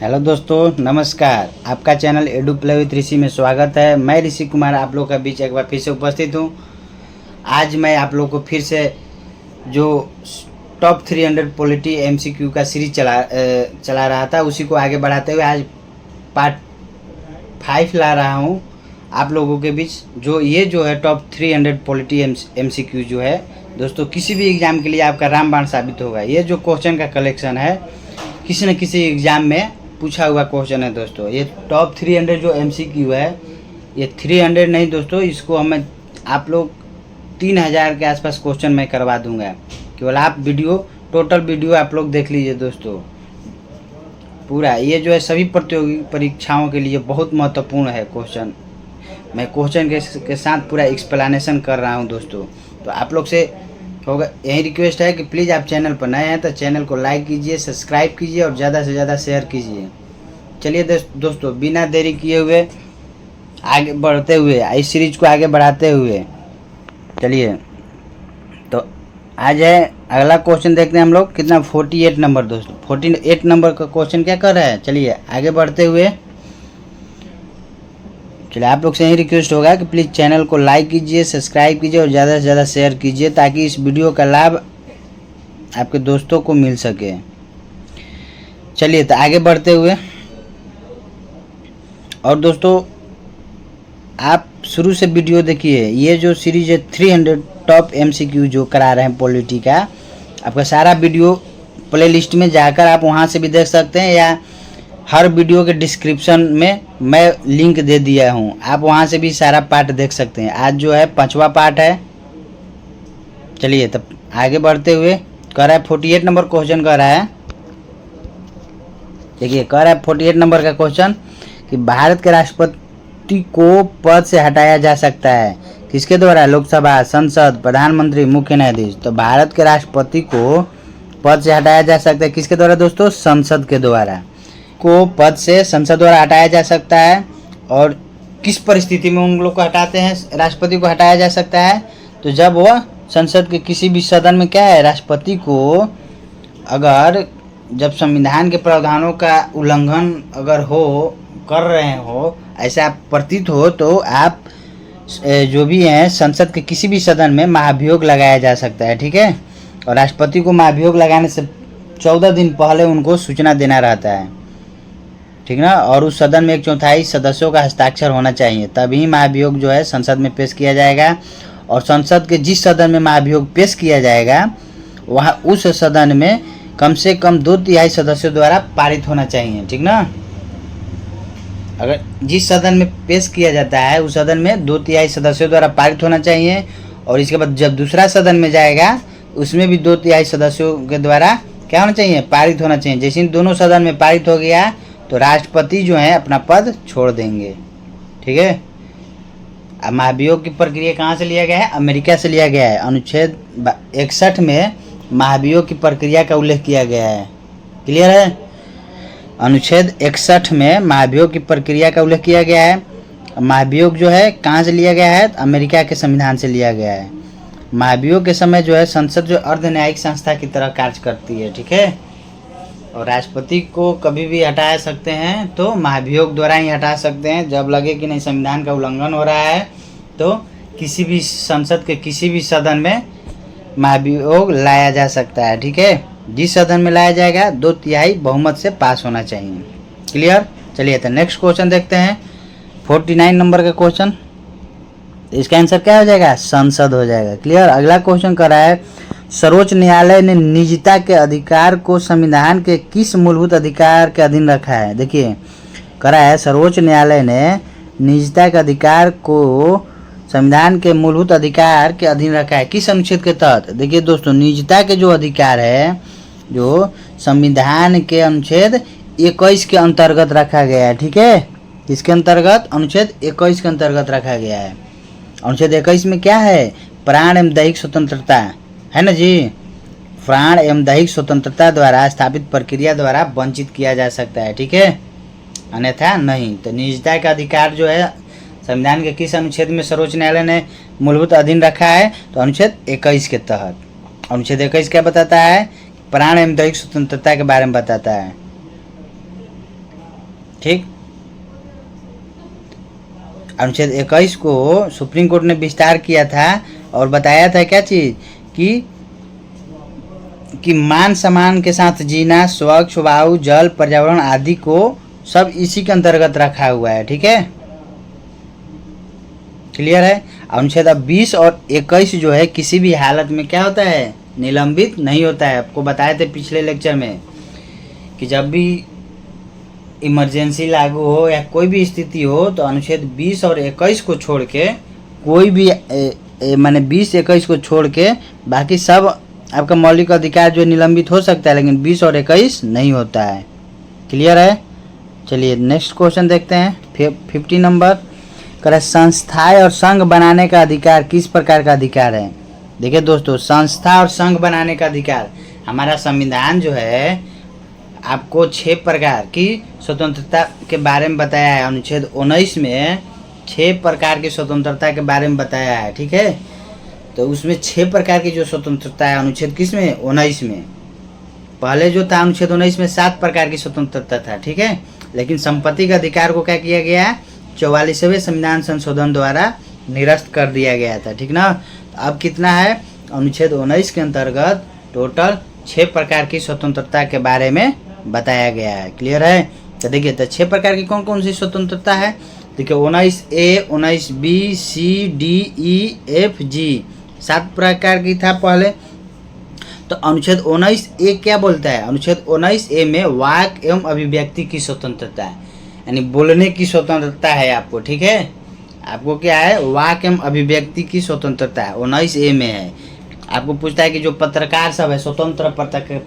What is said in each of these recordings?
Hello दोस्तों, नमस्कार। आपका चैनल एडू प्ले विथ ऋषि में स्वागत है। मैं ऋषि कुमार आप लोगों का बीच एक बार फिर से उपस्थित हूँ। आज मैं आप लोगों को फिर से जो टॉप 300 पॉलिटी एमसीक्यू का सीरीज चला रहा था, उसी को आगे बढ़ाते हुए आज पार्ट 5 ला रहा हूँ आप लोगों के बीच। जो है टॉप 300 पॉलिटी एमसीक्यू जो है दोस्तों, किसी भी एग्ज़ाम के लिए आपका रामबाण साबित होगा। ये जो क्वेश्चन का कलेक्शन है, किसी न किसी एग्ज़ाम में पूछा हुआ क्वेश्चन है दोस्तों। ये टॉप 300 जो एमसीक्यू है, ये 300 नहीं दोस्तों, इसको हमें आप लोग 3000 के आसपास क्वेश्चन मैं करवा दूंगा। केवल आप टोटल वीडियो आप लोग देख लीजिए दोस्तों पूरा। ये जो है सभी प्रतियोगी परीक्षाओं के लिए बहुत महत्वपूर्ण है क्वेश्चन। मैं क्वेश्चन के साथ पूरा एक्सप्लेनेशन कर रहा हूँ दोस्तों। तो आप लोग से होगा यही रिक्वेस्ट है कि प्लीज़ आप चैनल पर नए हैं तो चैनल को लाइक कीजिए, सब्सक्राइब कीजिए और ज़्यादा से ज़्यादा शेयर कीजिए। चलिए दोस्तों, बिना देरी किए हुए आगे बढ़ते हुए इस सीरीज को आगे बढ़ाते हुए चलिए, तो आज है अगला क्वेश्चन देखते हैं हम लोग। कितना 48 नंबर दोस्तों, 48 नंबर का क्वेश्चन क्या कर रहा है। चलिए आगे बढ़ते हुए, चलिए आप लोग से यही रिक्वेस्ट होगा कि प्लीज़ चैनल को लाइक कीजिए, सब्सक्राइब कीजिए और ज़्यादा से ज़्यादा शेयर कीजिए, ताकि इस वीडियो का लाभ आपके दोस्तों को मिल सके। चलिए तो आगे बढ़ते हुए, और दोस्तों आप शुरू से वीडियो देखिए। ये जो सीरीज है 300 टॉप एमसीक्यू जो करा रहे हैं पॉलिटी का, आपका सारा वीडियो प्ले लिस्ट में जाकर आप वहाँ से भी देख सकते हैं, या हर वीडियो के डिस्क्रिप्शन में मैं लिंक दे दिया हूँ, आप वहाँ से भी सारा पार्ट देख सकते हैं। आज जो है 5वां पार्ट है। चलिए तब आगे बढ़ते हुए, कह रहा है 48 नंबर क्वेश्चन कह रहा है। देखिए कह रहा है 48 नंबर का क्वेश्चन कि भारत के राष्ट्रपति को पद से हटाया जा सकता है किसके द्वारा। लोकसभा, संसद, प्रधानमंत्री, मुख्य न्यायाधीश। तो भारत के राष्ट्रपति को पद से हटाया जा सकता है किसके द्वारा दोस्तों, संसद के द्वारा। को पद से संसद द्वारा हटाया जा सकता है। और किस परिस्थिति में उन लोग को हटाते हैं, राष्ट्रपति को हटाया जा सकता है, तो जब वह संसद के किसी भी सदन में क्या है, राष्ट्रपति को अगर जब संविधान के प्रावधानों का उल्लंघन अगर कर रहे हो, ऐसा प्रतीत हो, तो आप जो भी हैं संसद के किसी भी सदन में महाभियोग लगाया जा सकता है। ठीक है, और राष्ट्रपति को महाभियोग लगाने से 14 दिन पहले उनको सूचना देना रहता है, ठीक ना। और उस सदन में 1/4 सदस्यों का हस्ताक्षर होना चाहिए, तभी महाभियोग जो है संसद में पेश किया जाएगा। और संसद के जिस सदन में महाभियोग पेश किया जाएगा, वहाँ उस सदन में कम से कम 2/3 सदस्यों द्वारा पारित होना चाहिए, ठीक ना। अगर जिस सदन में पेश किया जाता है उस सदन में 2/3 सदस्यों द्वारा पारित होना चाहिए। और इसके बाद जब दूसरा सदन में जाएगा, उसमें भी 2/3 सदस्यों के द्वारा क्या होना चाहिए, पारित होना चाहिए। जैसे इन दोनों सदन में पारित हो गया तो राष्ट्रपति जो है अपना पद छोड़ देंगे, ठीक है। अब महाभियोग की प्रक्रिया कहाँ से लिया गया है, अमेरिका से लिया गया है। अनुच्छेद 61 में महाभियोग की प्रक्रिया का उल्लेख किया गया है। क्लियर है, अनुच्छेद 61 में महाभियोग की प्रक्रिया का उल्लेख किया गया है। महाभियोग जो है कहाँ से लिया गया है, अमेरिका के संविधान से लिया गया है। महाभियोग के समय जो है संसद जो अर्ध न्यायिक संस्था की तरह कार्य करती है, ठीक है। और राष्ट्रपति को कभी भी हटा सकते हैं तो महाभियोग द्वारा ही हटा सकते हैं। जब लगे कि नहीं संविधान का उल्लंघन हो रहा है, तो किसी भी संसद के किसी भी सदन में महाभियोग लाया जा सकता है, ठीक है। जिस सदन में लाया जाएगा 2/3 बहुमत से पास होना चाहिए। क्लियर। चलिए तो नेक्स्ट क्वेश्चन देखते हैं, 49 नंबर का क्वेश्चन। इसका आंसर क्या हो जाएगा, संसद हो जाएगा। क्लियर। अगला क्वेश्चन कर रहा है, सर्वोच्च न्यायालय ने निजता के अधिकार को संविधान के किस मूलभूत अधिकार के अधीन रखा है। देखिए करा है, सर्वोच्च न्यायालय ने निजता के अधिकार को संविधान के मूलभूत अधिकार के अधीन रखा है, किस अनुच्छेद के तहत। देखिए दोस्तों, निजता के जो अधिकार है, जो संविधान के अनुच्छेद 21 के अंतर्गत रखा गया है, ठीक है। इसके अंतर्गत अनुच्छेद 21 के अंतर्गत रखा गया है। अनुच्छेद 21 में क्या है, प्राण एवं दैहिक स्वतंत्रता है ना जी। प्राण एवं दैहिक स्वतंत्रता द्वारा स्थापित प्रक्रिया द्वारा वंचित किया जा सकता है, ठीक है, अन्यथा नहीं। तो निजता का अधिकार जो है संविधान के किस अनुच्छेद में सर्वोच्च न्यायालय ने मूलभूत अधीन रखा है, तो अनुच्छेद 21 के तहत। अनुच्छेद 21 क्या बताता है, प्राण एवं दैहिक स्वतंत्रता के बारे में बताता है। ठीक। अनुच्छेद 21 को सुप्रीम कोर्ट ने विस्तार किया था और बताया था क्या चीज कि मान सम्मान के साथ जीना, स्वच्छ वायु, जल, पर्यावरण आदि को सब इसी के अंतर्गत रखा हुआ है। ठीक है, क्लियर है। अनुच्छेद 20 और 21 जो है किसी भी हालत में क्या होता है, निलंबित नहीं होता है। आपको बताए थे पिछले लेक्चर में कि जब भी इमरजेंसी लागू हो या कोई भी स्थिति हो तो अनुच्छेद 20 और 21 को छोड़ के कोई भी माने 20-21 को छोड़ के बाकी सब आपका मौलिक अधिकार जो निलंबित हो सकता है, लेकिन 20 और 21 नहीं होता है। क्लियर है। चलिए नेक्स्ट क्वेश्चन देखते हैं। 50 नंबर कर संस्थाएं और संघ बनाने का अधिकार किस प्रकार का अधिकार है। देखिए दोस्तों, संस्था और संघ बनाने का अधिकार, हमारा संविधान जो है आपको 6 प्रकार की स्वतंत्रता के बारे में बताया है। अनुच्छेद 19 में 6 प्रकार की स्वतंत्रता के बारे में बताया है। ठीक है, तो उसमें 6 प्रकार की जो स्वतंत्रता है अनुच्छेद किस में, 19 में। पहले जो था अनुच्छेद 19 में 7 प्रकार की स्वतंत्रता था। ठीक है, लेकिन संपत्ति के अधिकार को क्या किया गया, 44वें संविधान संशोधन द्वारा निरस्त कर दिया गया था। ठीक ना। अब कितना है, अनुच्छेद 19 के अंतर्गत टोटल 6 प्रकार की स्वतंत्रता के बारे में बताया गया है। क्लियर है। तो देखिए, तो 6 प्रकार की कौन कौन सी स्वतंत्रता है। देखिए 19A, 19B, C, D, E, F, G 7 प्रकार की था पहले। तो अनुच्छेद 19A क्या बोलता है, अनुच्छेद 19A में वाक एवं अभिव्यक्ति की स्वतंत्रता है, यानी बोलने की स्वतंत्रता है आपको। ठीक है, आपको क्या है, वाक एवं अभिव्यक्ति की स्वतंत्रता है 19A में है। आपको पूछता है कि जो पत्रकार सब है, स्वतंत्र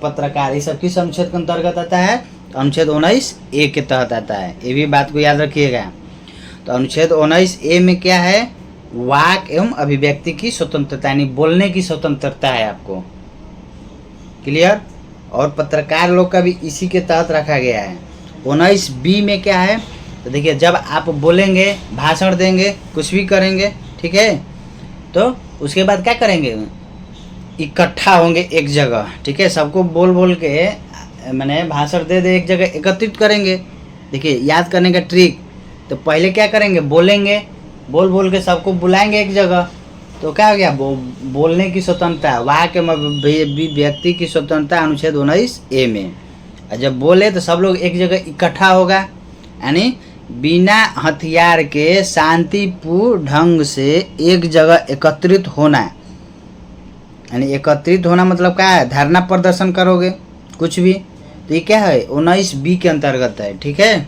पत्रकार, ये सब किस अनुच्छेद के अंतर्गत आता है, अनुच्छेद 19A के तहत आता है। ये भी बात को याद रखिएगा। तो अनुच्छेद 19A में क्या है, वाक एवं अभिव्यक्ति की स्वतंत्रता, यानी बोलने की स्वतंत्रता है आपको। क्लियर। और पत्रकार लोग का भी इसी के तहत रखा गया है। 19B में क्या है, तो देखिए जब आप बोलेंगे, भाषण देंगे, कुछ भी करेंगे, ठीक है, तो उसके बाद क्या करेंगे, इकट्ठा होंगे एक जगह। ठीक है, सबको बोल बोल के मैंने भाषण दे एक जगह एकत्रित करेंगे। देखिए याद करने का ट्रिक, तो पहले क्या करेंगे, बोलेंगे, बोल बोल के सबको बुलाएंगे एक जगह, तो क्या हो गया, बोलने की स्वतंत्रता, वहाँ के व्यक्ति की स्वतंत्रता अनुच्छेद 19A में। और जब बोले तो सब लोग एक जगह इकट्ठा होगा, यानी बिना हथियार के शांतिपूर्ण ढंग से एक जगह एकत्रित होना। यानी एकत्रित होना मतलब क्या है, धरना प्रदर्शन करोगे कुछ भी, तो ये क्या है, 19B के अंतर्गत है। ठीक है,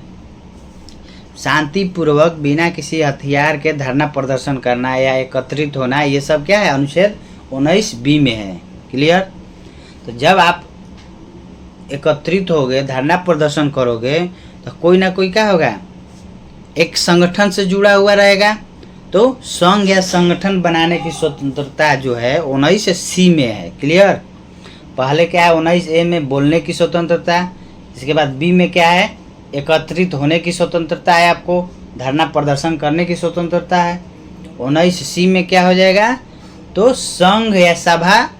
शांतिपूर्वक बिना किसी हथियार के धरना प्रदर्शन करना या एकत्रित होना, ये सब क्या है, अनुच्छेद 19B में है। क्लियर। तो जब आप एकत्रित होगे, धरना प्रदर्शन करोगे, तो कोई ना कोई क्या होगा, एक संगठन से जुड़ा हुआ रहेगा, तो संघ या संगठन बनाने की स्वतंत्रता जो है 19C में है। क्लियर। पहले क्या है, 19A में बोलने की स्वतंत्रता, इसके बाद B में क्या है, एकत्रित होने की स्वतंत्रता है, आपको धरना प्रदर्शन करने की स्वतंत्रता है। 19C में क्या हो जाएगा, तो संघ या सभा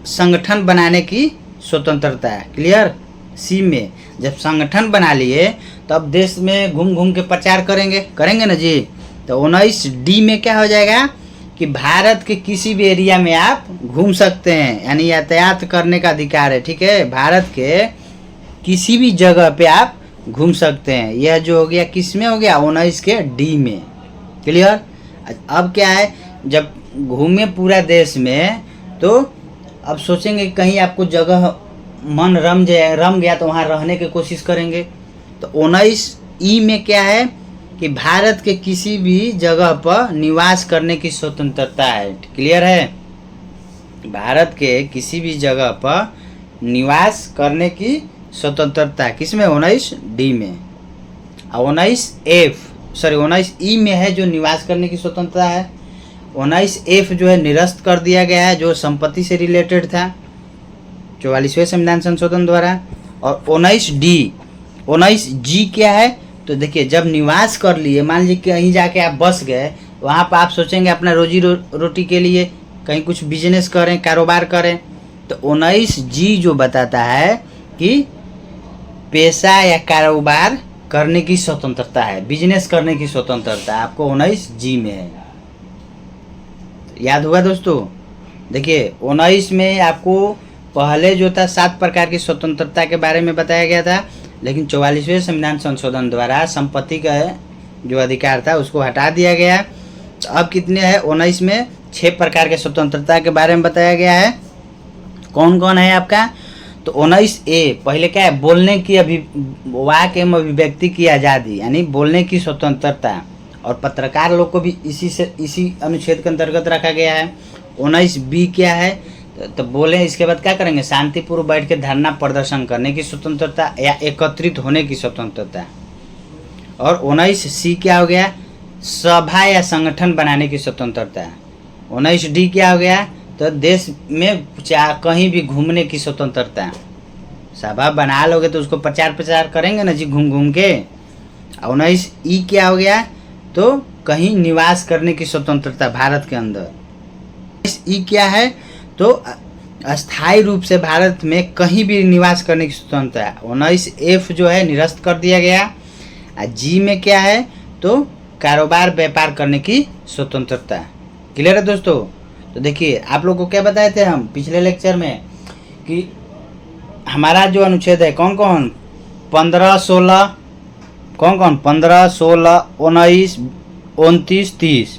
संगठन बनाने की स्वतंत्रता है। क्लियर। C में जब संगठन बना लिए तो अब देश में घूम घूम के प्रचार करेंगे ना जी। तो 19D में क्या हो जाएगा कि भारत के किसी भी एरिया में आप घूम सकते हैं, यानी यातायात करने का अधिकार है। ठीक है, भारत के किसी भी जगह पे आप घूम सकते हैं। यह जो हो गया किस में हो गया, 19 के D में। क्लियर। अब क्या है, जब घूमे पूरा देश में तो अब सोचेंगे कहीं आपको जगह मन रम गया तो वहाँ रहने की कोशिश करेंगे। तो 19E में क्या है कि भारत के किसी भी जगह पर निवास करने की स्वतंत्रता है। क्लियर है, भारत के किसी भी जगह पर निवास करने की स्वतंत्रता किसमें, 19D में। और 19E में है जो निवास करने की स्वतंत्रता है। 19F जो है निरस्त कर दिया गया है, जो संपत्ति से रिलेटेड था 44वें संविधान संशोधन द्वारा। और 19G क्या है, तो देखिए जब निवास कर लिए, मान लीजिए कहीं जाके आप बस गए, वहाँ पर आप सोचेंगे अपना रोजी रोटी के लिए कहीं कुछ बिजनेस करें, कारोबार करें, तो 19G जो बताता है कि पेशा या कारोबार करने की स्वतंत्रता है, बिजनेस करने की स्वतंत्रता आपको 19G में है। याद हुआ दोस्तों? देखिए 19 में आपको पहले जो था 7 प्रकार की स्वतंत्रता के बारे में बताया गया था, लेकिन 44वें संविधान संशोधन द्वारा संपत्ति का जो अधिकार था उसको हटा दिया गया। तो अब कितने हैं? 19 में 6 प्रकार के स्वतंत्रता के बारे में बताया गया है। कौन कौन है आपका? तो 19A पहले क्या है? बोलने की वाक एवं अभिव्यक्ति की आज़ादी, यानी बोलने की स्वतंत्रता, और पत्रकार लोग को भी इसी अनुच्छेद के अंतर्गत रखा गया है। 19B क्या है? तो बोले इसके बाद क्या करेंगे? शांतिपूर्व बैठ के धरना प्रदर्शन करने की स्वतंत्रता या एकत्रित होने की स्वतंत्रता। और 19C क्या हो गया? सभा या संगठन बनाने की स्वतंत्रता। 19D क्या हो गया? तो देश में कहीं भी घूमने की स्वतंत्रता। सभा बना लोगे तो उसको प्रचार प्रचार करेंगे ना जी, घूम घूम के। 19E क्या हो गया? तो कहीं निवास करने की स्वतंत्रता भारत के अंदर। 19E क्या है? तो अस्थायी रूप से भारत में कहीं भी निवास करने की स्वतंत्रता। 19F जो है निरस्त कर दिया गया। G में क्या है? तो कारोबार व्यापार करने की स्वतंत्रता। क्लियर है दोस्तों? तो देखिए आप लोग को क्या बताए थे हम पिछले लेक्चर में कि हमारा जो अनुच्छेद है कौन कौन? 15, 16, कौन कौन? 15, 16, 19, 29, 30।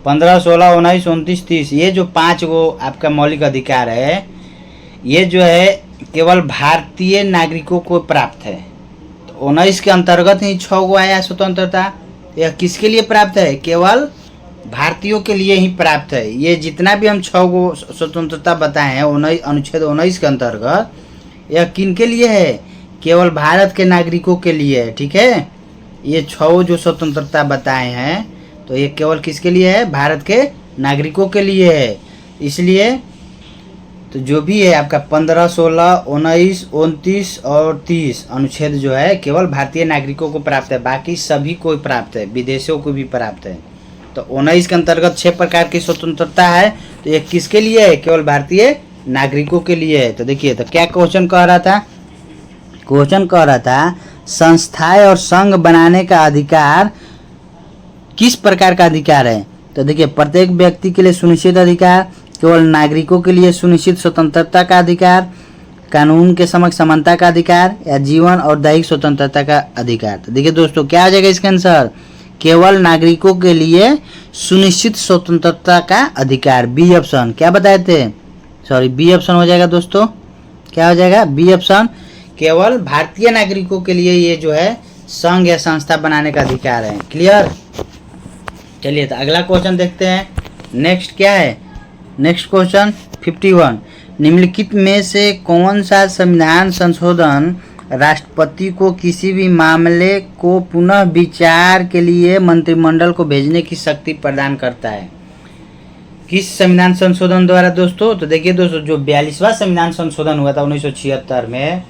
15, 16, 19, 29, 30 ये जो 5 गो आपका मौलिक अधिकार है, ये जो है केवल भारतीय नागरिकों को प्राप्त है। तो 19 के अंतर्गत ही 6 गो आया स्वतंत्रता। यह किसके लिए प्राप्त है? केवल भारतीयों के लिए ही प्राप्त है। ये जितना भी हम 6 गो स्वतंत्रता बताए हैं अनुच्छेद 19 के अंतर्गत, यह किन के लिए है? केवल भारत के नागरिकों के लिए है। ठीक है, ये 6 जो स्वतंत्रता बताए हैं तो ये केवल किसके लिए है? भारत के नागरिकों के लिए है। इसलिए तो जो भी है आपका 15, 16, 19, 29 और 30 अनुच्छेद जो है केवल भारतीय नागरिकों को प्राप्त है, बाकी सभी को प्राप्त है, विदेशियों को भी प्राप्त है। तो 19 के अंतर्गत 6 प्रकार की स्वतंत्रता है, तो ये किसके लिए है? केवल भारतीय नागरिकों के लिए है। तो देखिए तो क्या क्वेश्चन कह रहा था? क्वेश्चन कह रहा था संस्थाएं और संघ बनाने का अधिकार किस प्रकार का अधिकार है? तो देखिए प्रत्येक व्यक्ति के लिए सुनिश्चित अधिकार, केवल नागरिकों के लिए सुनिश्चित स्वतंत्रता का अधिकार, कानून के समक्ष समानता का अधिकार, या जीवन और दैहिक स्वतंत्रता का अधिकार। तो देखिए दोस्तों क्या आ जाएगा इसका आंसर? केवल नागरिकों के लिए सुनिश्चित स्वतंत्रता का अधिकार। बी ऑप्शन क्या बताए थे? सॉरी बी ऑप्शन हो जाएगा दोस्तों। क्या हो जाएगा? B option. केवल भारतीय नागरिकों के लिए ये जो है संघ या संस्था बनाने का अधिकार है। क्लियर? चलिए तो अगला क्वेश्चन देखते हैं। नेक्स्ट क्या है? नेक्स्ट क्वेश्चन 51, निम्नलिखित में से कौन सा संविधान संशोधन राष्ट्रपति को किसी भी मामले को पुनः विचार के लिए मंत्रिमंडल को भेजने की शक्ति प्रदान करता है? किस संविधान संशोधन द्वारा दोस्तों? तो देखिए दोस्तों जो 42वां संविधान संशोधन हुआ था 1976 में,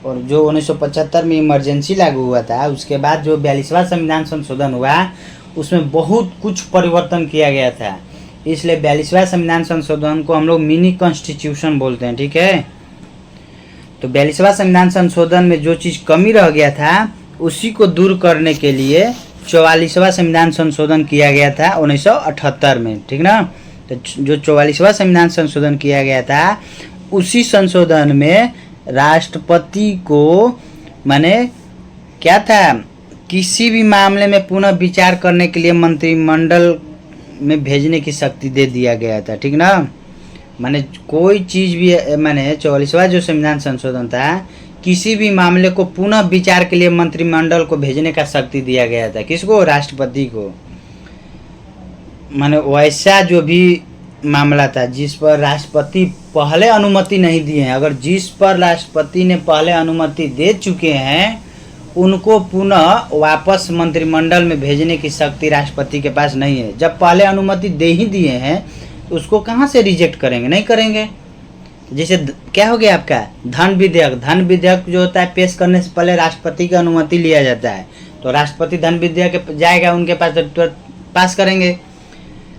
और जो 1975 में इमरजेंसी लागू हुआ था, उसके बाद जो 42वां संविधान संशोधन हुआ उसमें बहुत कुछ परिवर्तन किया गया था। इसलिए 42वां संविधान संशोधन को हम लोग मिनी कॉन्स्टिट्यूशन बोलते हैं। ठीक है, तो 42वां संविधान संशोधन में जो चीज़ कमी रह गया था उसी को दूर करने के लिए 44वां संविधान संशोधन किया गया था 1978 में। ठीक ना? तो जो 44वां संविधान संशोधन किया गया था उसी संशोधन में राष्ट्रपति को माने क्या था? किसी भी मामले में पुनः विचार करने के लिए मंत्रिमंडल में भेजने की शक्ति दे दिया गया था। ठीक ना? माने कोई चीज़ भी माने 44वां जो संविधान संशोधन था किसी भी मामले को पुनः विचार के लिए मंत्रिमंडल को भेजने का शक्ति दिया गया था। किसको? राष्ट्रपति को। माने वैसा जो भी मामला था जिस पर राष्ट्रपति पहले अनुमति नहीं दिए हैं, अगर जिस पर राष्ट्रपति ने पहले अनुमति दे चुके हैं उनको पुनः वापस मंत्रिमंडल में भेजने की शक्ति राष्ट्रपति के पास नहीं है। जब पहले अनुमति दे ही दिए हैं तो उसको कहाँ से रिजेक्ट करेंगे? नहीं करेंगे। जैसे क्या हो गया आपका धन विधेयक। धन विधेयक जो होता है पेश करने से पहले राष्ट्रपति की अनुमति लिया जाता है, तो राष्ट्रपति धन विधेयक जाएगा उनके पास तो पास करेंगे।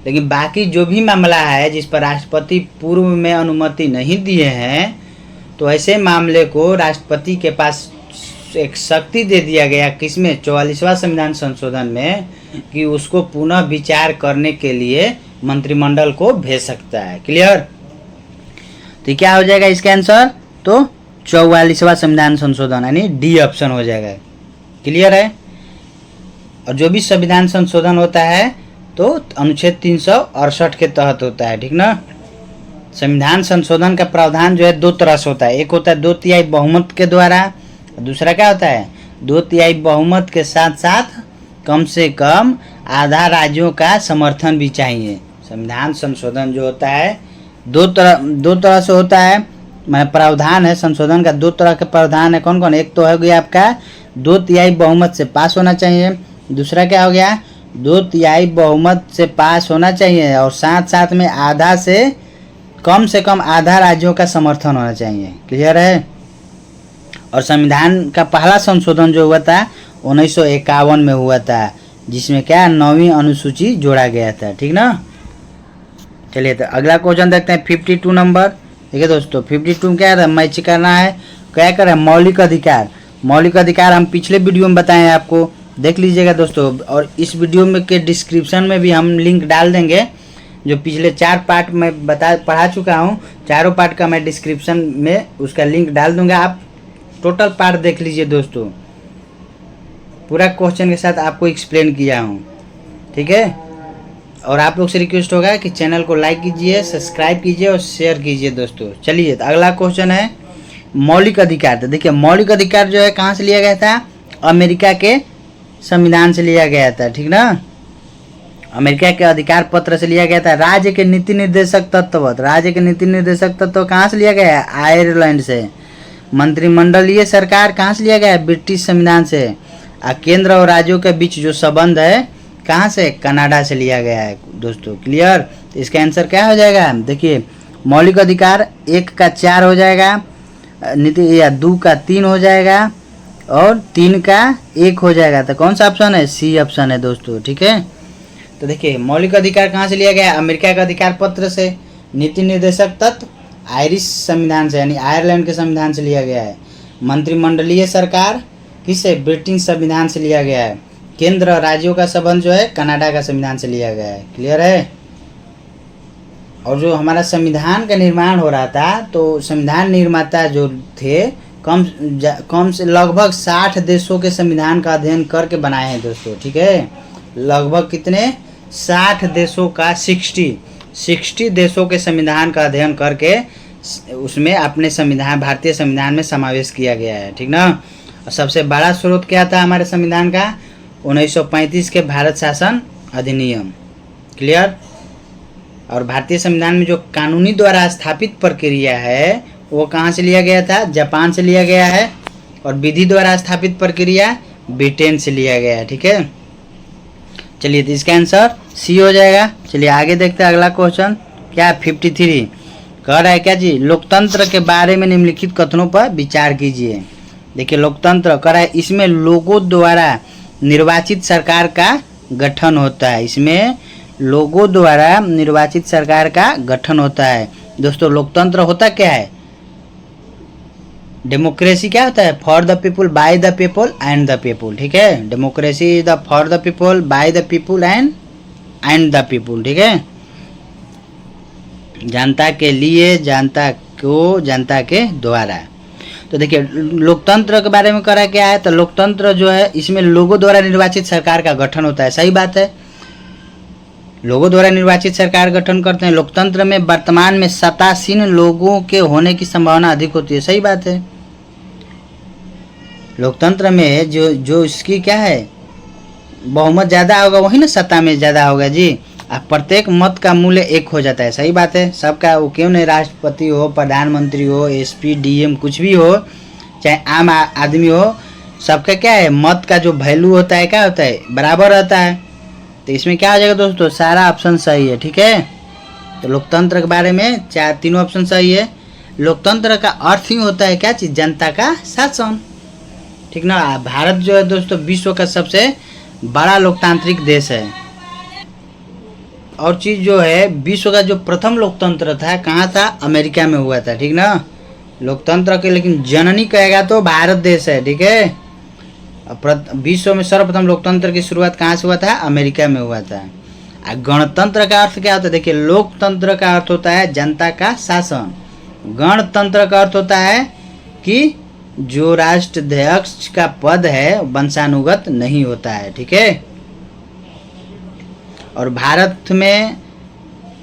लेकिन बाकी जो भी मामला है जिस पर राष्ट्रपति पूर्व में अनुमति नहीं दिए हैं, तो ऐसे मामले को राष्ट्रपति के पास एक शक्ति दे दिया गया किसमें, 44वां संविधान संशोधन में, कि उसको पुनः विचार करने के लिए मंत्रिमंडल को भेज सकता है। क्लियर? तो क्या हो जाएगा इसका आंसर? तो 44वां संविधान संशोधन यानी डी ऑप्शन हो जाएगा। क्लियर है? और जो भी संविधान संशोधन होता है तो अनुच्छेद 368 के तहत होता है। ठीक ना? संविधान संशोधन का प्रावधान जो है दो तरह से होता है। एक होता है 2/3 बहुमत के द्वारा, दूसरा क्या होता है 2/3 बहुमत के साथ साथ कम से कम आधा राज्यों का समर्थन भी चाहिए। संविधान संशोधन जो होता है दो तरह से होता है, मैं प्रावधान है संशोधन का, दो तरह के प्रावधान है। कौन कौन? एक तो हो गया आपका 2/3 बहुमत से पास होना चाहिए, दूसरा क्या हो गया 2/3 बहुमत से पास होना चाहिए और साथ साथ में आधा से कम आधा राज्यों का समर्थन होना चाहिए। क्लियर है? और संविधान का पहला संशोधन जो हुआ था 1951 में हुआ था, जिसमें क्या 9वीं अनुसूची जोड़ा गया था। ठीक ना? चलिए तो अगला क्वेश्चन देखते हैं 52 नंबर। ठीक है दोस्तों, 52 क्या है, मैच करना है। क्या करें? मौलिक अधिकार। मौलिक अधिकार हम पिछले वीडियो में बताए हैं, आपको देख लीजिएगा दोस्तों। और इस वीडियो में के डिस्क्रिप्शन में भी हम लिंक डाल देंगे, जो पिछले 4 पार्ट में पढ़ा चुका हूँ, चारों पार्ट का मैं डिस्क्रिप्शन में उसका लिंक डाल दूंगा। आप टोटल पार्ट देख लीजिए दोस्तों, पूरा क्वेश्चन के साथ आपको एक्सप्लेन किया हूँ। ठीक है? और आप लोग से रिक्वेस्ट होगा कि चैनल को लाइक कीजिए, सब्सक्राइब कीजिए और शेयर कीजिए दोस्तों। चलिए तो अगला क्वेश्चन है मौलिक अधिकार। तो देखिए मौलिक अधिकार जो है कहाँ से लिया गया था? अमेरिका के संविधान से लिया गया था। ठीक ना? अमेरिका के अधिकार पत्र से लिया गया था। राज्य के नीति निर्देशक तत्व, राज्य के नीति निर्देशक तत्व कहाँ से लिया गया है? आयरलैंड से। मंत्रिमंडलीय सरकार कहाँ से लिया गया है? ब्रिटिश संविधान से। केंद्र और राज्यों के बीच जो संबंध है कहाँ से? कनाडा से लिया गया है दोस्तों। क्लियर? तो इसका आंसर क्या हो जाएगा? देखिए मौलिक अधिकार 1 का 4 हो जाएगा, नीति या 2 का 3 हो जाएगा और 3 का 1 हो जाएगा। तो कौन सा ऑप्शन है? सी ऑप्शन है दोस्तों। ठीक है? तो देखिए मौलिक अधिकार कहाँ से लिया गया है? अमेरिका का अधिकार पत्र से। नीति निर्देशक तत्व आयरिश संविधान से यानी आयरलैंड के संविधान से लिया गया है। मंत्रिमंडलीय सरकार किससे? ब्रिटिश संविधान से लिया गया है। केंद्र और राज्यों का संबंध जो है कनाडा का संविधान से लिया गया है। क्लियर है? और जो हमारा संविधान का निर्माण हो रहा था, तो संविधान निर्माता जो थे कम से लगभग 60 देशों के संविधान का अध्ययन करके बनाए हैं दोस्तों। ठीक है? लगभग कितने? 60 देशों का 60 देशों के संविधान का अध्ययन करके उसमें अपने संविधान, भारतीय संविधान में समावेश किया गया है। ठीक ना? और सबसे बड़ा स्रोत क्या था हमारे संविधान का? 1935 के भारत शासन अधिनियम। क्लियर? और भारतीय संविधान में जो कानूनी द्वारा स्थापित प्रक्रिया है वो कहाँ से लिया गया था? जापान से लिया गया है। और विधि द्वारा स्थापित प्रक्रिया ब्रिटेन से लिया गया है। ठीक है? चलिए तो इसका आंसर सी हो जाएगा। चलिए आगे देखते हैं अगला क्वेश्चन क्या है 53 कह रहा है क्या जी? लोकतंत्र के बारे में निम्नलिखित कथनों पर विचार कीजिए। देखिए लोकतंत्र कह रहा है इसमें लोगों द्वारा निर्वाचित सरकार का गठन होता है। इसमें लोगों द्वारा निर्वाचित सरकार का गठन होता है। दोस्तों लोकतंत्र होता क्या है? डेमोक्रेसी क्या होता है? For the people, by the people and the people. ठीक है? Democracy is the for the people, by the people and the people. ठीक है? जनता के लिए, जनता को, जनता के द्वारा। तो देखिए लोकतंत्र के बारे में करा क्या है? तो लोकतंत्र जो है इसमें लोगों द्वारा निर्वाचित सरकार का गठन होता है। सही बात है, लोगों द्वारा निर्वाचित सरकार गठन करते हैं। लोकतंत्र में वर्तमान में सत्तासीन लोगों के होने की संभावना अधिक होती है। सही बात है। लोकतंत्र में जो इसकी क्या है बहुमत ज़्यादा होगा वही ना सत्ता में ज़्यादा होगा जी। अब प्रत्येक मत का मूल्य 1 हो जाता है। सही बात है। सबका वो क्यों नहीं, राष्ट्रपति हो, प्रधानमंत्री हो, एसपी, डीएम कुछ भी हो, चाहे आम आदमी हो, सबका क्या है मत का जो वैल्यू होता है क्या होता है? बराबर रहता है। तो इसमें क्या हो जाएगा दोस्तों? सारा ऑप्शन सही है। ठीक है? तो लोकतंत्र के बारे में तीनों ऑप्शन सही है। लोकतंत्र का अर्थ ही होता है क्या चीज़? जनता का शासन। ठीक ना? भारत जो है दोस्तों विश्व का सबसे बड़ा लोकतांत्रिक देश है। और चीज़ जो है विश्व का जो प्रथम लोकतंत्र था कहाँ था? अमेरिका में हुआ था। ठीक ना? लोकतंत्र के लेकिन जननी कहेगा तो भारत देश है। ठीक है? विश्व में सर्वप्रथम लोकतंत्र की शुरुआत कहाँ से हुआ था? अमेरिका में हुआ था। गणतंत्र का अर्थ क्या होता है? देखिए, लोकतंत्र का अर्थ होता है जनता का शासन। गणतंत्र का अर्थ होता है कि जो राष्ट्राध्यक्ष का पद है वंशानुगत नहीं होता है। ठीक है। और भारत में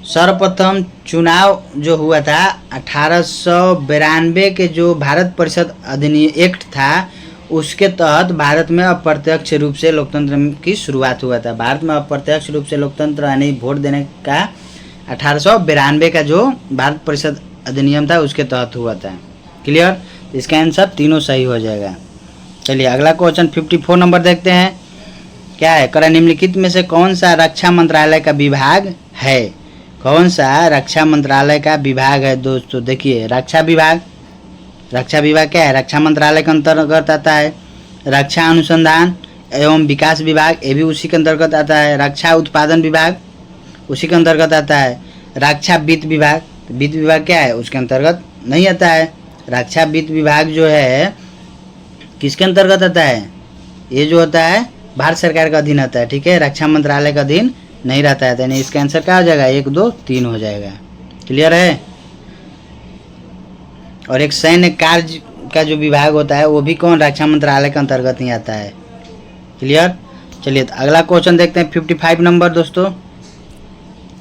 सर्वप्रथम चुनाव जो हुआ था 1892 के जो भारत परिषद अधिनियम एक्ट था, उसके तहत भारत में अप्रत्यक्ष रूप से लोकतंत्र की शुरुआत हुआ था। भारत में अप्रत्यक्ष रूप से लोकतंत्र यानी वोट देने का 1892 का जो भारत परिषद अधिनियम था उसके तहत हुआ था। क्लियर? इसका आंसर तीनों सही हो जाएगा। चलिए अगला क्वेश्चन 54 नंबर देखते हैं। क्या है? करा निम्नलिखित में से कौन सा रक्षा मंत्रालय का विभाग है? कौन सा रक्षा मंत्रालय का विभाग है दोस्तों? देखिए, रक्षा विभाग क्या है? रक्षा मंत्रालय के अंतर्गत आता है। रक्षा अनुसंधान एवं विकास विभाग, ये भी उसी के अंतर्गत आता है। रक्षा उत्पादन विभाग उसी के अंतर्गत आता है। रक्षा वित्त विभाग, वित्त विभाग क्या है? उसके अंतर्गत नहीं आता है। रक्षा वित्त विभाग जो है किसके अंतर्गत आता है? ये जो होता है भारत सरकार का अधीन आता है। ठीक है, रक्षा मंत्रालय का अधीन नहीं रहता है। यानी इसका आंसर क्या हो जाएगा? 1, 2, 3 हो जाएगा। क्लियर है? और एक सैन्य कार्य का जो विभाग होता है वो भी कौन? रक्षा मंत्रालय के अंतर्गत ही आता है। क्लियर? चलिए तो अगला क्वेश्चन देखते हैं 55 नंबर दोस्तों।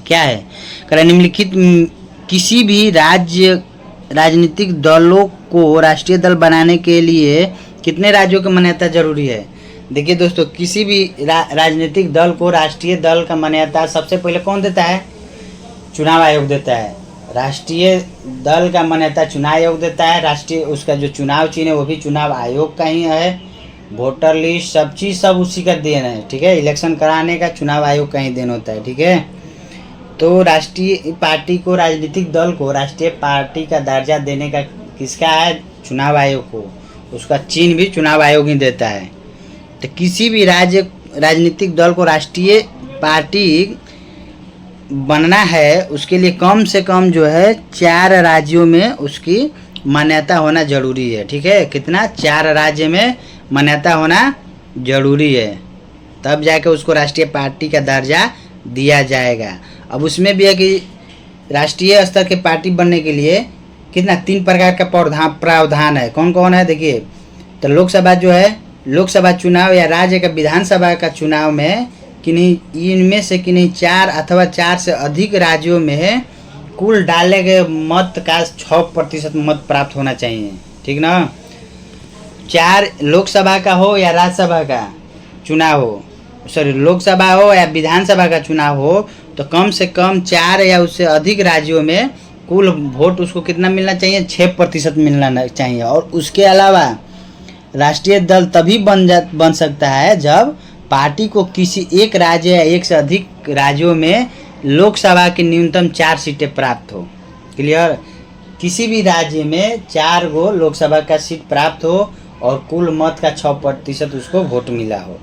क्या है? करें निम्नलिखित किसी भी राजनीतिक दलों को राष्ट्रीय दल बनाने के लिए कितने राज्यों की मान्यता जरूरी है? देखिए दोस्तों, किसी भी राजनीतिक दल को राष्ट्रीय दल का मान्यता सबसे पहले कौन देता है? चुनाव आयोग देता है। राष्ट्रीय दल का मान्यता चुनाव आयोग देता है। राष्ट्रीय उसका जो चुनाव चिन्ह है वो भी चुनाव आयोग का ही है। वोटर लिस्ट सब चीज़ सब उसी का देन है। ठीक है, इलेक्शन कराने का चुनाव आयोग का ही देन होता है। ठीक है, तो राष्ट्रीय पार्टी को, राजनीतिक दल को राष्ट्रीय पार्टी का दर्जा देने का किसका है? चुनाव आयोग को। उसका चिन्ह भी चुनाव आयोग ही देता है। तो किसी भी राजनीतिक दल को राष्ट्रीय पार्टी बनना है उसके लिए कम से कम जो है 4 राज्यों में उसकी मान्यता होना जरूरी है। ठीक है, कितना? 4 राज्य में मान्यता होना जरूरी है, तब जाके उसको राष्ट्रीय पार्टी का दर्जा दिया जाएगा। अब उसमें भी है कि राष्ट्रीय स्तर के पार्टी बनने के लिए कितना 3 प्रकार का प्रावधान है। कौन कौन है? देखिए, तो लोकसभा जो है, लोकसभा चुनाव या राज्य का विधानसभा का चुनाव में किन्हीं इनमें से किन्हीं 4 अथवा 4 से अधिक राज्यों में कुल डाले गए मत का 6% मत प्राप्त होना चाहिए। ठीक ना? 4 लोकसभा का हो या राज्यसभा का चुनाव हो, सॉरी लोकसभा हो या विधानसभा का चुनाव हो, तो कम से कम 4 या उससे अधिक राज्यों में कुल वोट उसको कितना मिलना चाहिए? 6% मिलना चाहिए। और उसके अलावा राष्ट्रीय दल तभी बन सकता है जब पार्टी को किसी एक राज्य या एक से अधिक राज्यों में लोकसभा की न्यूनतम 4 सीटें प्राप्त हो। क्लियर? किसी भी राज्य में 4 गो लोकसभा का सीट प्राप्त हो और कुल मत का 6% उसको वोट मिला हो।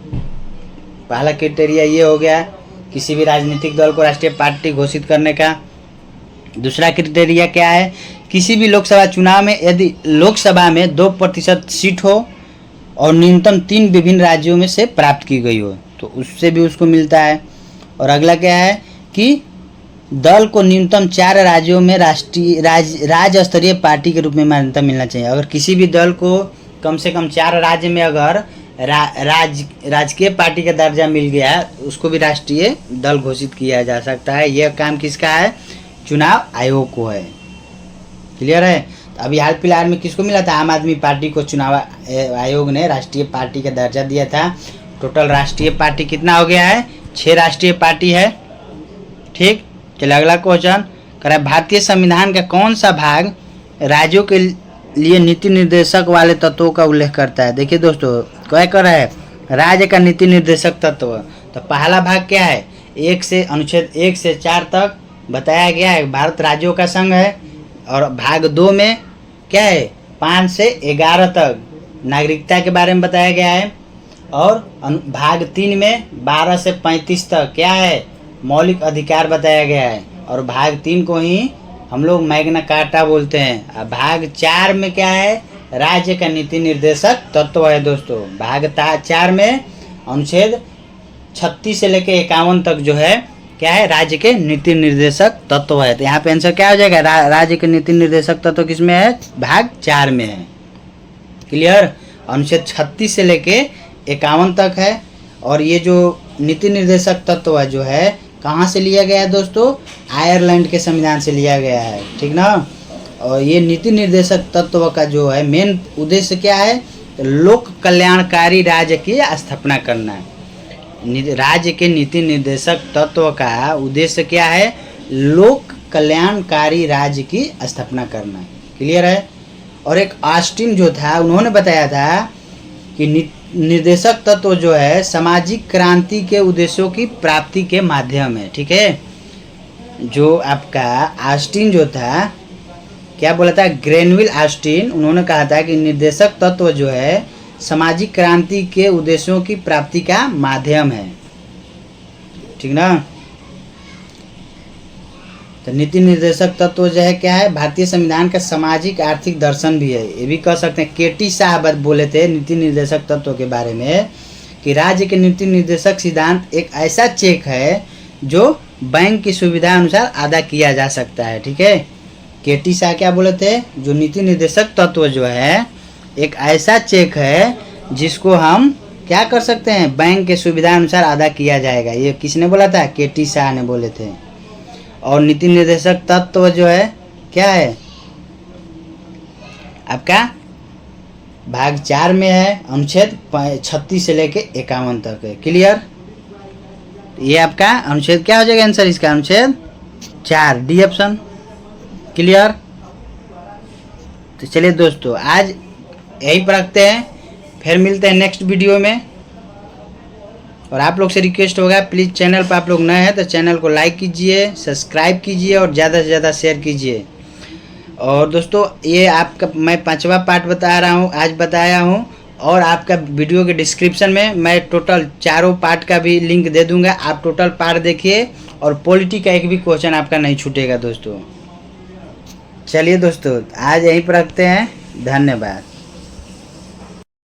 पहला क्राइटेरिया ये हो गया किसी भी राजनीतिक दल को राष्ट्रीय पार्टी घोषित करने का। दूसरा क्राइटेरिया क्या है? किसी भी लोकसभा चुनाव में यदि लोकसभा में 2% सीट हो और न्यूनतम 3 विभिन्न राज्यों में से प्राप्त की गई हो तो उससे भी उसको मिलता है। और अगला क्या है कि दल को न्यूनतम 4 राज्यों में राज्य स्तरीय पार्टी के रूप में मान्यता मिलना चाहिए। अगर किसी भी दल को कम से कम 4 राज्य में अगर राजकीय पार्टी का दर्जा मिल गया है उसको भी राष्ट्रीय दल घोषित किया जा सकता है। यह काम किसका है? चुनाव आयोग को है। क्लियर है? तो अभी हाल फिलहाल में किसको मिला था? आम आदमी पार्टी को चुनाव आयोग ने राष्ट्रीय पार्टी का दर्जा दिया था। टोटल राष्ट्रीय पार्टी कितना हो गया है? 6 राष्ट्रीय पार्टी है। ठीक, चलिए अगला क्वेश्चन करें। भारतीय संविधान का कौन सा भाग राज्यों के लिए नीति निर्देशक वाले तत्वों का उल्लेख करता है? देखिए दोस्तों, क्या कर रहा है? राज्य का नीति निर्देशक तत्व। तो पहला भाग क्या है? अनुच्छेद 1 से 4 तक बताया गया है भारत राज्यों का संघ है। और भाग 2 में क्या है? 5 से 11 तक नागरिकता के बारे में बताया गया है। और भाग 3 में 12 से 35 तक क्या है? मौलिक अधिकार बताया गया है। और भाग 3 को ही हम लोग मैग्ना कार्टा बोलते हैं। अब भाग 4 में क्या है? राज्य का नीति निर्देशक तत्व है दोस्तों। भाग 4 में अनुच्छेद 36 से लेकर 51 तक जो है क्या है, राज्य के नीति निर्देशक तत्व है। तो यहाँ पे आंसर क्या हो जाएगा, राज्य के नीति निर्देशक तत्व किसमें है, भाग 4 में है। क्लियर। अनुच्छेद 36 से लेके 51 तक है। और ये जो नीति निर्देशक तत्व जो है कहाँ से लिया गया है दोस्तों, आयरलैंड के संविधान से लिया गया है, ठीक ना। और ये नीति निर्देशक तत्व का जो है मेन उद्देश्य क्या है, तो लोक कल्याणकारी राज्य की स्थापना करना है। राज्य के नीति निर्देशक तत्व का उद्देश्य क्या है, लोक कल्याणकारी राज्य की स्थापना करना है। क्लियर है। और एक ऑस्टिन जो था उन्होंने बताया था कि निर्देशक तत्व जो है सामाजिक क्रांति के उद्देश्यों की प्राप्ति के माध्यम है। ठीक है। जो आपका ऑस्टिन जो था क्या बोला था, ग्रेनविल ऑस्टिन, उन्होंने कहा था कि निर्देशक तत्व जो है सामाजिक क्रांति के उद्देश्यों की प्राप्ति का माध्यम है, ठीक ना। तो नीति निर्देशक तत्व जो है क्या है, भारतीय संविधान का सामाजिक आर्थिक दर्शन भी है। ये भी कह सकते हैं। केटी साहब बोले थे नीति निर्देशक तत्व के बारे में कि राज्य के नीति निर्देशक सिद्धांत एक ऐसा चेक है जो बैंक की सुविधा अनुसार अदा किया जा सकता है। ठीक है। केटी शाह क्या बोले थे, जो नीति निर्देशक तत्व जो है एक ऐसा चेक है जिसको हम क्या कर सकते हैं, बैंक के सुविधा अनुसार अदा किया जाएगा। ये किसने बोला था, केटी शाह ने बोले थे। और नीति निर्देशक तत्व जो है क्या है आपका भाग 4 में है, अनुच्छेद 36 से लेके 51 तक है। क्लियर। ये आपका अनुच्छेद क्या हो जाएगा आंसर इसका, अनुच्छेद 4 डी ऑप्शन। क्लियर। तो चलिए दोस्तों आज यही पर रखते हैं, फिर मिलते हैं नेक्स्ट वीडियो में। और आप लोग से रिक्वेस्ट होगा प्लीज़ चैनल पर आप लोग नए हैं तो चैनल को लाइक कीजिए, सब्सक्राइब कीजिए और ज़्यादा से ज़्यादा शेयर कीजिए। और दोस्तों ये आपका मैं 5वां पार्ट बता रहा हूँ, आज बताया हूँ। और आपका वीडियो के डिस्क्रिप्शन में मैं टोटल 4 पार्ट का भी लिंक दे दूँगा। आप टोटल पार्ट देखिए और पॉलिटी का एक भी क्वेश्चन आपका नहीं छूटेगा दोस्तों। चलिए दोस्तों आज यहीं पर रखते हैं, धन्यवाद।